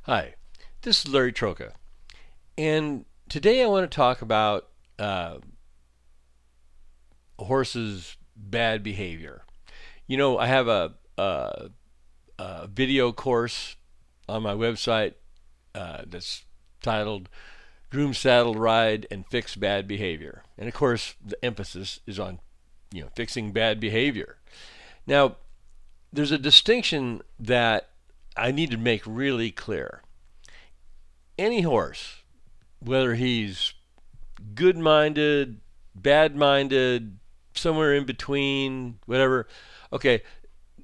Hi, this is Larry Troca, and today I want to talk about a horse's bad behavior. I have a video course on my website that's titled Groom Saddle Ride and Fix Bad Behavior. And of course, the emphasis is on fixing bad behavior. Now, there's a distinction that I need to make really clear. Any horse, whether he's good minded, bad minded, somewhere in between, whatever, okay,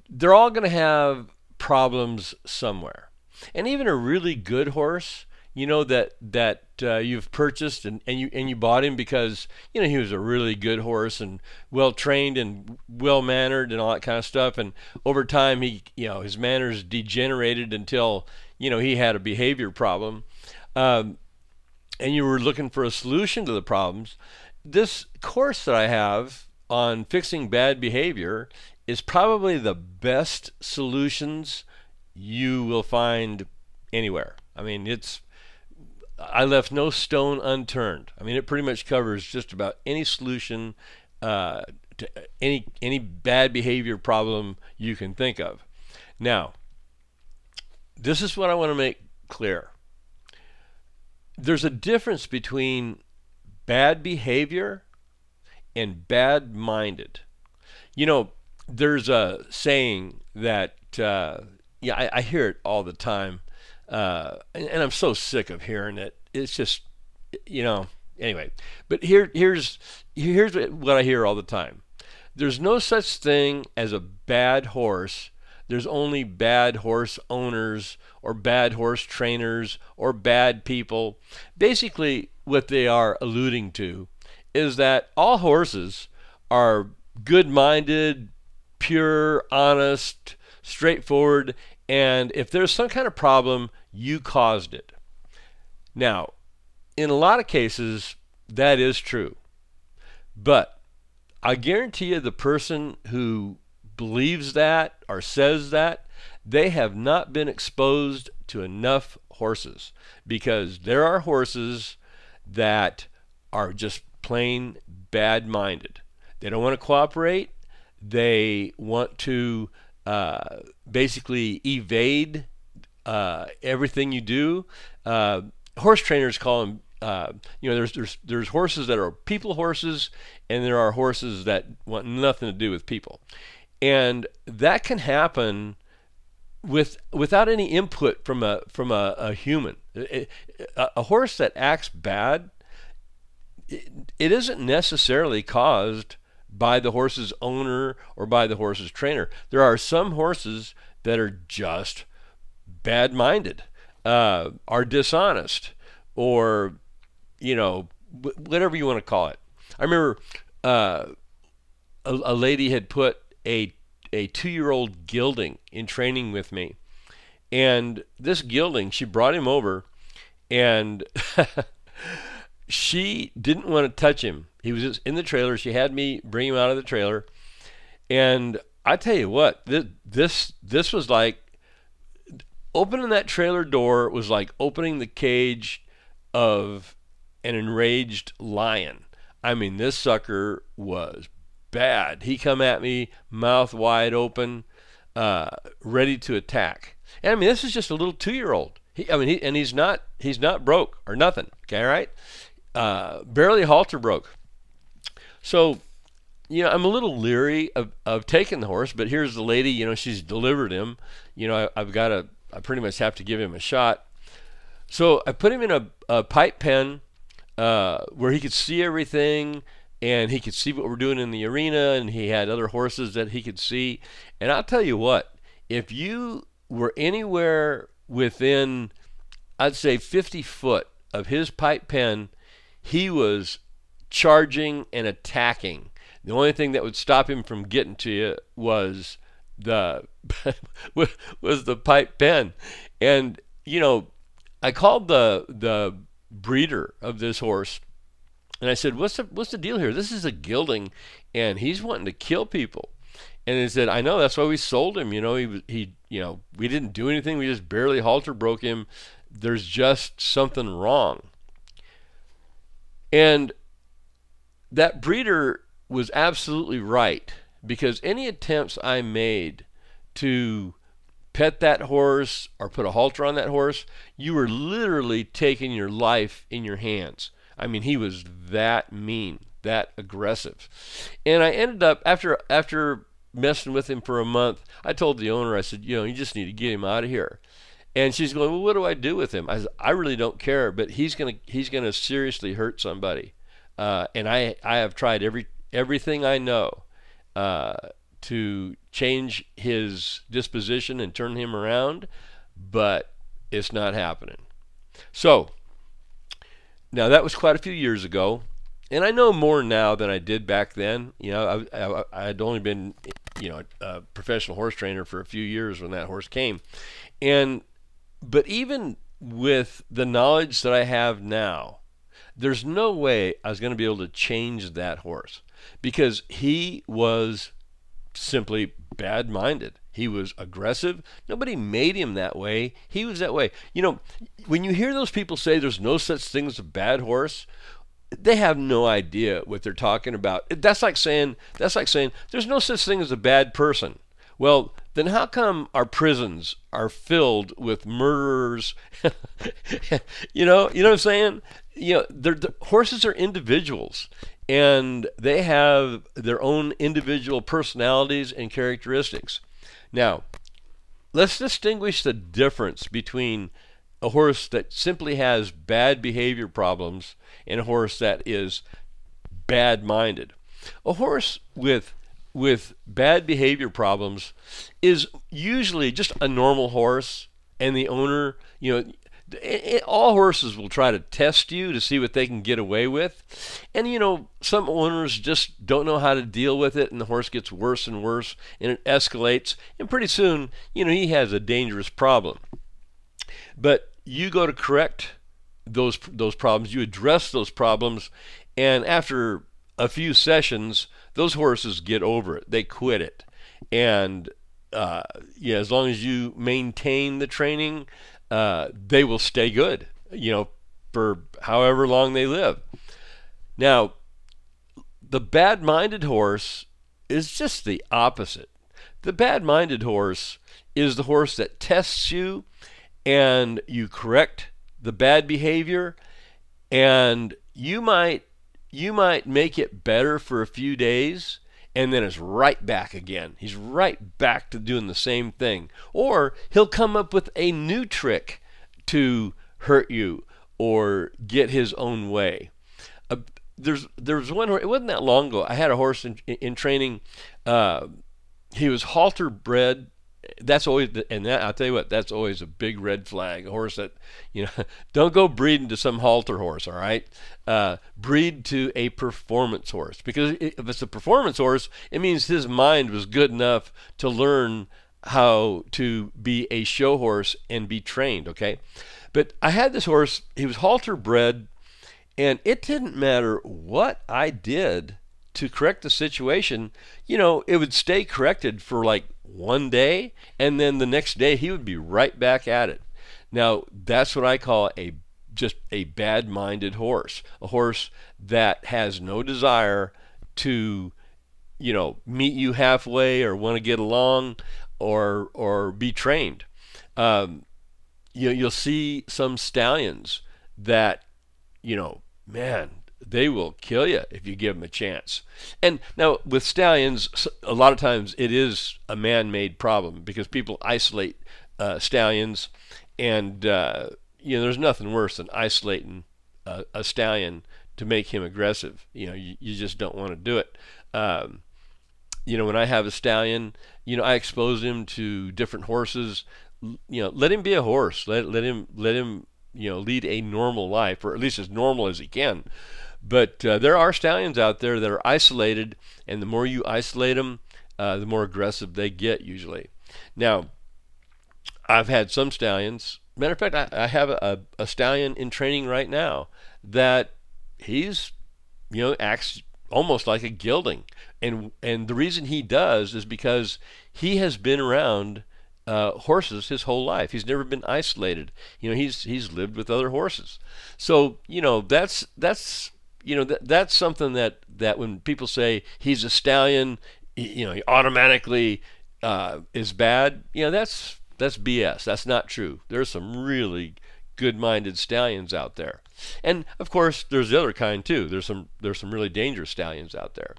they're all going to have problems somewhere. And even a really good horse, that you've purchased and you bought him because he was a really good horse and well trained and well mannered and all that kind of stuff. And over time, his manners degenerated until he had a behavior problem. Um, and you were looking for a solution to the problems. This course that I have on fixing bad behavior is probably the best solutions you will find anywhere. I mean, I left no stone unturned. I mean, it pretty much covers just about any solution uh, to any bad behavior problem you can think of. Now, this is what I want to make clear. There's a difference between bad behavior and bad minded. You know, there's a saying that, I hear it all the time, and I'm so sick of hearing it. It's just, anyway. But here's what I hear all the time. There's no such thing as a bad horse. There's only bad horse owners or bad horse trainers or bad people. Basically, what they are alluding to is that all horses are good minded, pure, honest, straightforward, and if there's some kind of problem, you caused it. Now, in a lot of cases, that is true. But I guarantee you the person who believes that or says that, they have not been exposed to enough horses, because there are horses that are just plain bad minded. They don't want to cooperate. They want to basically evade everything you do. Horse trainers call them. There's horses that are people horses, and there are horses that want nothing to do with people, and that can happen without any input from a human. A horse that acts bad, it isn't necessarily caused by the horse's owner or by the horse's trainer. There are some horses that are just bad minded, are dishonest, or whatever you want to call it. I remember a lady had put a 2-year-old gelding in training with me, and this gelding, she brought him over, and she didn't want to touch him. He was just in the trailer. She had me bring him out of the trailer, and I tell you what, this was like opening that trailer door was like opening the cage of an enraged lion. I mean, this sucker was bad. He come at me, mouth wide open, ready to attack. And I mean, this is just a little 2-year-old. He's not broke or nothing. Okay, right? Barely halter broke. So, I'm a little leery of taking the horse, but here's the lady. She's delivered him. I pretty much have to give him a shot. So I put him in a pipe pen where he could see everything, and he could see what we're doing in the arena, and he had other horses that he could see. And I'll tell you what, if you were anywhere within, I'd say 50 foot of his pipe pen, he was charging and attacking. The only thing that would stop him from getting to you was the was the pipe pen. And I called the breeder of this horse, and I said, "What's the deal here? This is a gelding, and he's wanting to kill people." And they said, I know, that's why we sold him. We didn't do anything. We just barely halter broke him. There's just something wrong. And that breeder was absolutely right, because any attempts I made to pet that horse or put a halter on that horse, you were literally taking your life in your hands. I mean, he was that mean, that aggressive. And I ended up, after messing with him for a month, I told the owner, I said, you just need to get him out of here. And she's going, well, what do I do with him? I said, I really don't care, but he's gonna seriously hurt somebody. And I have tried everything I know uh, to change his disposition and turn him around, but it's not happening. So now that was quite a few years ago, and I know more now than I did back then. I had only been a professional horse trainer for a few years when that horse came, and but even with the knowledge that I have now, there's no way I was going to be able to change that horse, because he was simply bad minded. He was aggressive. Nobody made him that way. He was that way. When you hear those people say there's no such thing as a bad horse, they have no idea what they're talking about. That's like saying there's no such thing as a bad person. Well, then how come our prisons are filled with murderers? You know what I'm saying? The horses are individuals, and they have their own individual personalities and characteristics. Now, let's distinguish the difference between a horse that simply has bad behavior problems and a horse that is bad-minded. A horse with bad behavior problems is usually just a normal horse, and the owner, all horses will try to test you to see what they can get away with. And some owners just don't know how to deal with it, and the horse gets worse and worse, and it escalates, and pretty soon, he has a dangerous problem. But you go to correct those problems, you address those problems, and after a few sessions, those horses get over it. They quit it. And as long as you maintain the training, they will stay good, for however long they live. Now, the bad-minded horse is just the opposite. The bad-minded horse is the horse that tests you, and you correct the bad behavior, and you might make it better for a few days, and then it's right back again. He's right back to doing the same thing. Or he'll come up with a new trick to hurt you or get his own way. There was one horse, it wasn't that long ago, I had a horse in training. He was halter bred. That's always, and I'll tell you what, that's always a big red flag. A horse that, don't go breeding to some halter horse, all right? Breed to a performance horse, because if it's a performance horse, it means his mind was good enough to learn how to be a show horse and be trained, okay? But I had this horse, he was halter bred, and it didn't matter what I did to correct the situation, it would stay corrected for like one day, and then the next day he would be right back at it. Now, that's what I call just a bad-minded horse, a horse that has no desire to, meet you halfway or want to get along or be trained. You'll see some stallions that, man, they will kill you if you give them a chance. And now with stallions, a lot of times it is a man-made problem, because people isolate stallions, and there's nothing worse than isolating a stallion to make him aggressive. You just don't want to do it. When I have a stallion, I expose him to different horses. Let him be a horse. Let him lead a normal life, or at least as normal as he can. But there are stallions out there that are isolated, and the more you isolate them, the more aggressive they get usually. Now, I've had some stallions. Matter of fact, I have a stallion in training right now that he's, acts almost like a gelding. And the reason he does is because he has been around horses his whole life. He's never been isolated. He's lived with other horses. So that's something that when people say he's a stallion, he automatically is bad. That's BS. That's not true. There's some really good-minded stallions out there, and of course there's the other kind too. There's some really dangerous stallions out there.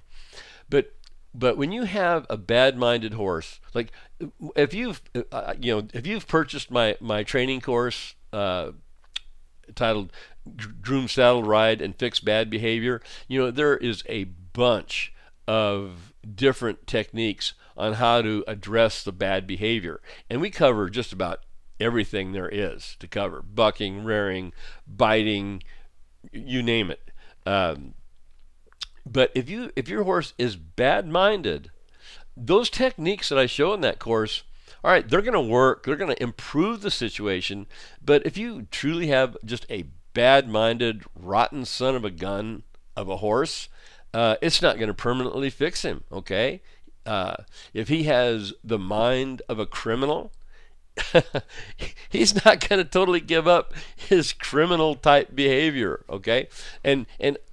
But when you have a bad-minded horse, like if you've purchased my training course titled Groom Saddle Ride and Fix Bad Behavior, there is a bunch of different techniques on how to address the bad behavior, and we cover just about everything there is to cover: bucking, rearing, biting, you name it. But if your horse is bad-minded, those techniques that I show in that course, all right, they're going to work. They're going to improve the situation. But if you truly have just a bad-minded, rotten son of a gun of a horse, it's not going to permanently fix him. Okay, if he has the mind of a criminal, he's not going to totally give up his criminal type behavior. Okay, and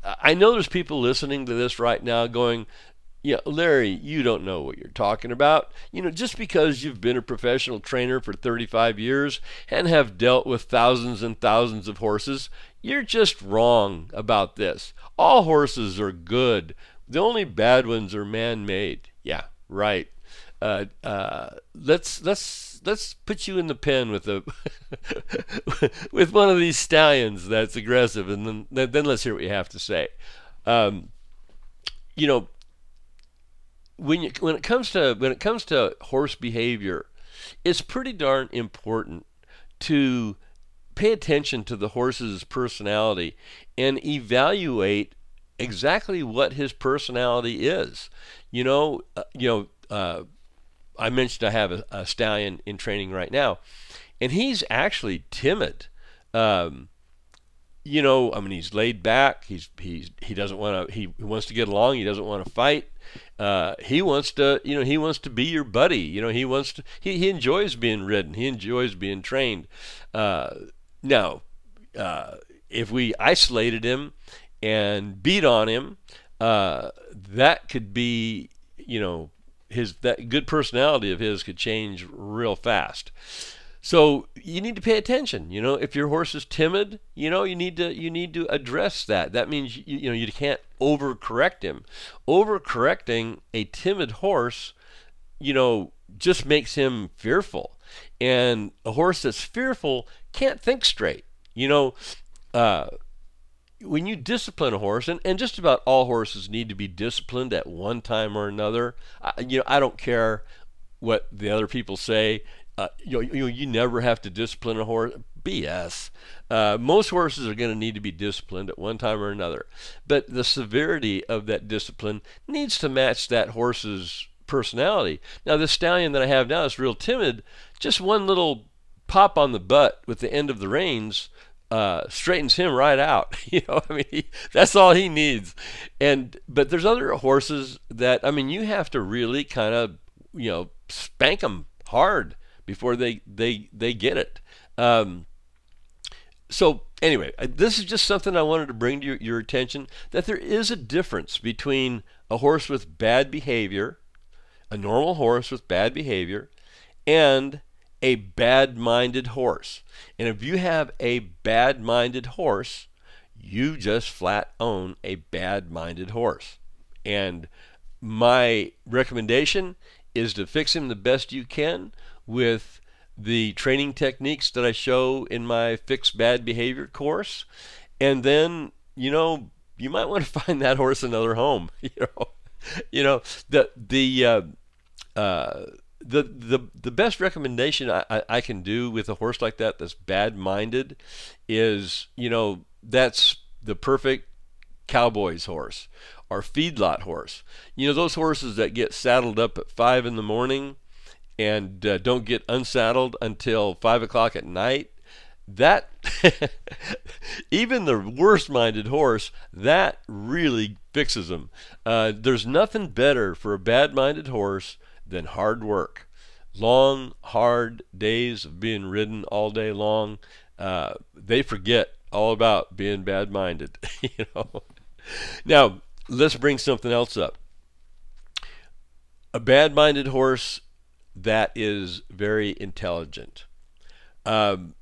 I know there's people listening to this right now going, yeah, Larry, you don't know what you're talking about. Just because you've been a professional trainer for 35 years and have dealt with thousands and thousands of horses, you're just wrong about this. All horses are good. The only bad ones are man-made. Yeah, right. Let's put you in the pen with with one of these stallions that's aggressive, and then let's hear what you have to say. You know, when it comes to horse behavior, it's pretty darn important to pay attention to the horse's personality and evaluate exactly what his personality is. I mentioned I have a stallion in training right now, and he's actually timid. He's laid back. He doesn't want to. He wants to get along. He doesn't want to fight. He wants to be your buddy. He enjoys being ridden. He enjoys being trained. Now, if we isolated him and beat on him, that could be, that good personality of his could change real fast. So you need to pay attention. If your horse is timid, you need to address that. That means you can't overcorrect him. Overcorrecting a timid horse, just makes him fearful. And a horse that's fearful can't think straight. When you discipline a horse, and just about all horses need to be disciplined at one time or another. I don't care what the other people say. You never have to discipline a horse. BS. Most horses are going to need to be disciplined at one time or another, but the severity of that discipline needs to match that horse's personality. Now, the stallion that I have now is real timid. Just one little pop on the butt with the end of the reins straightens him right out. That's all he needs. But there's other horses that you have to really kind of spank them hard before they get it. So anyway, this is just something I wanted to bring to your attention, that there is a difference between a horse with bad behavior, a normal horse with bad behavior, and a bad-minded horse. And if you have a bad-minded horse, you just flat own a bad-minded horse. And my recommendation is to fix him the best you can with the training techniques that I show in my Fix Bad Behavior course. And then, you might want to find that horse another home. The best recommendation I can do with a horse like that that's bad-minded is, that's the perfect cowboy's horse or feedlot horse. Those horses that get saddled up at 5 in the morning and don't get unsaddled until 5 o'clock at night. That Even the worst-minded horse, that really fixes them. There's nothing better for a bad-minded horse than hard work. Long, hard days of being ridden all day long. They forget all about being bad-minded. you know. Now, let's bring something else up. A bad-minded horse that is very intelligent. Um,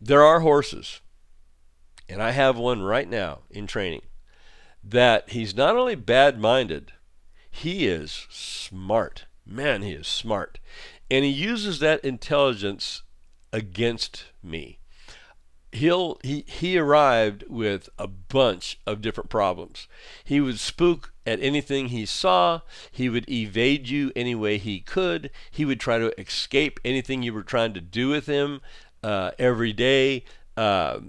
there are horses, and I have one right now in training, that he's not only bad-minded, he is smart. Man, he is smart. And he uses that intelligence against me. He arrived with a bunch of different problems. He would spook at anything he saw. He would evade you any way he could. He would try to escape anything you were trying to do with him every day. Tail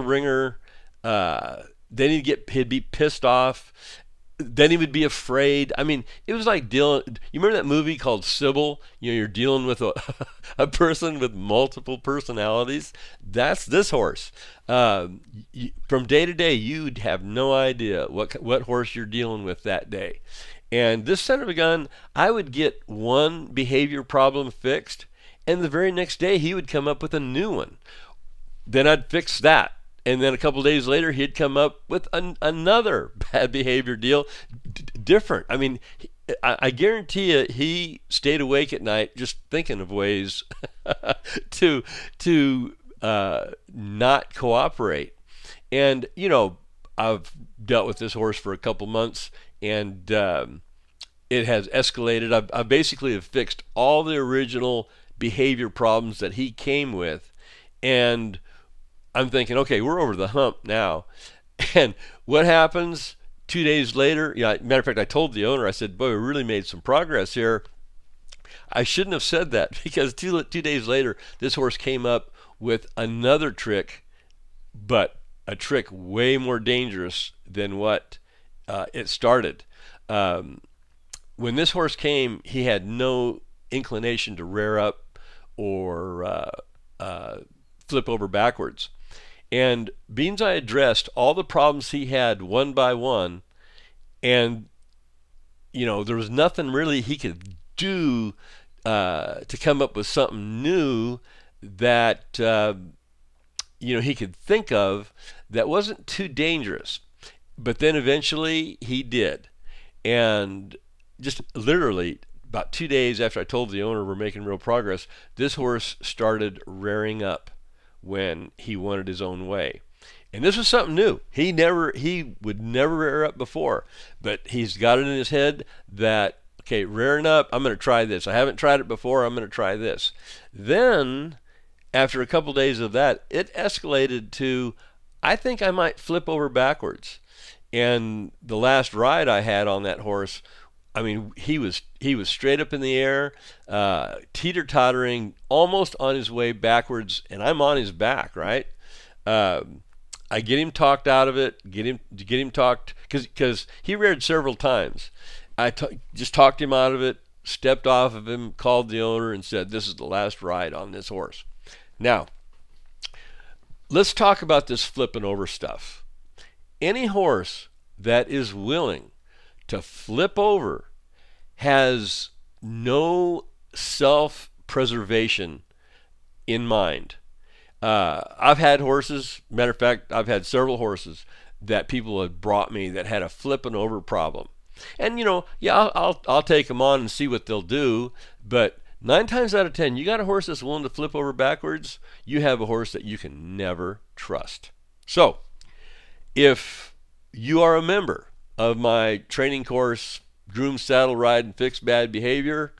ringer. Then he'd be pissed off. Then he would be afraid. I mean, it was like dealing. You remember that movie called Sybil? You're dealing with a person with multiple personalities. That's this horse. From day to day, you'd have no idea what horse you're dealing with that day. And this son of a gun, I would get one behavior problem fixed, and the very next day he would come up with a new one. Then I'd fix that. And then a couple of days later, he'd come up with another bad behavior deal, different. I mean, I guarantee you, he stayed awake at night just thinking of ways to not cooperate. And I've dealt with this horse for a couple months, and it has escalated. I basically have fixed all the original behavior problems that he came with, and I'm thinking, okay, we're over the hump now. And what happens 2 days later? Matter of fact, I told the owner, I said, boy, we really made some progress here. I shouldn't have said that, because two days later, this horse came up with another trick, but a trick way more dangerous than what it started. When this horse came, he had no inclination to rear up or flip over backwards. And Beans, I addressed all the problems he had one by one, and there was nothing really he could do to come up with something new that he could think of that wasn't too dangerous. But then eventually he did, and just literally about 2 days after I told the owner we're making real progress, this horse started rearing up when he wanted his own way. And this was something new. He would never rear up before, but he's got it in his head that, okay, rearing up, I'm going to try this. I haven't tried it before, I'm going to try this. Then, after a couple days of that, it escalated to, I think I might flip over backwards. And the last ride I had on that horse, I mean, he was straight up in the air, teeter-tottering, almost on his way backwards, and I'm on his back, right? I get him talked out of it, get him talked, because he reared several times. Just talked him out of it, stepped off of him, called the owner, and said, this is the last ride on this horse. Now, let's talk about this flipping over stuff. Any horse that is willing to flip over has no self-preservation in mind. I've had horses, matter of fact, I've had several horses that people have brought me that had a flipping over problem. And I'll take them on and see what they'll do, but 9 times out of 10, you got a horse that's willing to flip over backwards, you have a horse that you can never trust. So, if you are a member of my training course, Groom, Saddle, Ride, and Fix Bad Behavior,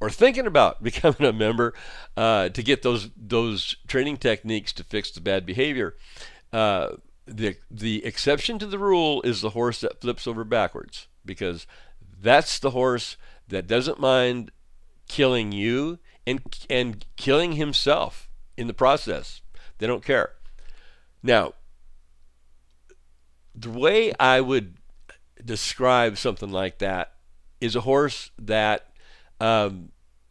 or thinking about becoming a member to get those training techniques to fix the bad behavior, the exception to the rule is the horse that flips over backwards, because that's the horse that doesn't mind killing you and killing himself in the process. They don't care. Now, the way I would describe something like that is a horse that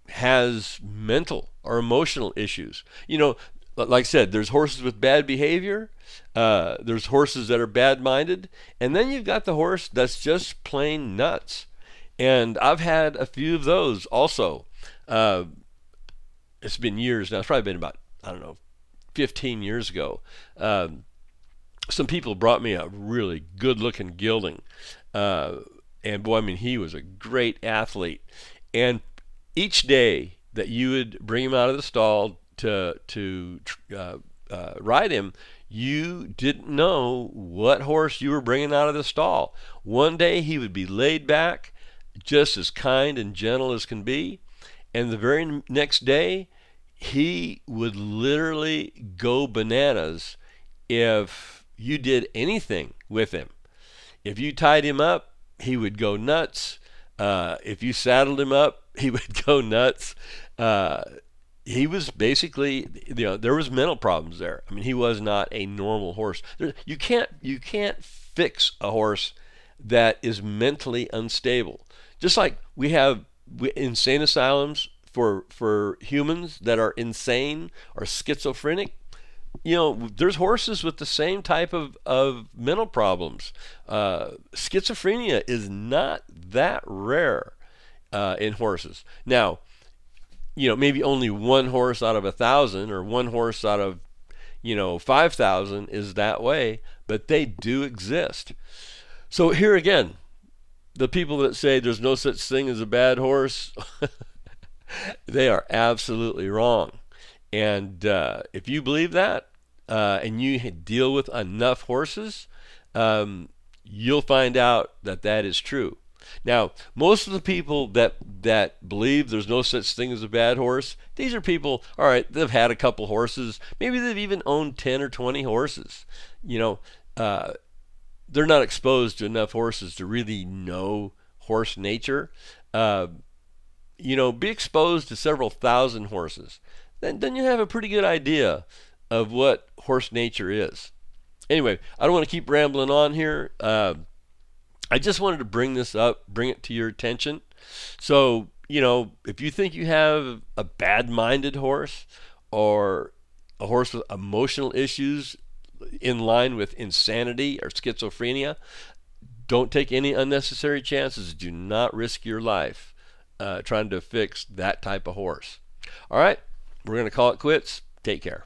has mental or emotional issues. like I said, there's horses with bad behavior. There's horses that are bad-minded, and then you've got the horse that's just plain nuts. And I've had a few of those also. Uh, it's been years now. It's probably been about, I don't know, 15 years ago. Some people brought me a really good-looking gelding, and boy, I mean, he was a great athlete. And each day that you would bring him out of the stall to ride him, you didn't know what horse you were bringing out of the stall. One day he would be laid back, just as kind and gentle as can be, and the very next day he would literally go bananas if you did anything with him. If you tied him up, he would go nuts. If you saddled him up, he would go nuts. He was basically, there was mental problems there. I mean, he was not a normal horse. You can't fix a horse that is mentally unstable. Just like we have insane asylums for humans that are insane or schizophrenic. There's horses with the same type of mental problems. Schizophrenia is not that rare in horses. Now, maybe only one horse out of 1,000 or one horse out of 5,000 is that way, but they do exist. So here again, the people that say there's no such thing as a bad horse, they are absolutely wrong. And if you believe that, and you deal with enough horses, you'll find out that that is true. Now, most of the people that believe there's no such thing as a bad horse, these are people, all right, they've had a couple horses. Maybe they've even owned 10 or 20 horses. They're not exposed to enough horses to really know horse nature. Be exposed to several thousand horses. Then you have a pretty good idea of what horse nature is. Anyway, I don't want to keep rambling on here. I just wanted to bring this up, bring it to your attention. So, if you think you have a bad-minded horse or a horse with emotional issues in line with insanity or schizophrenia, don't take any unnecessary chances. Do not risk your life trying to fix that type of horse. All right, we're going to call it quits. Take care.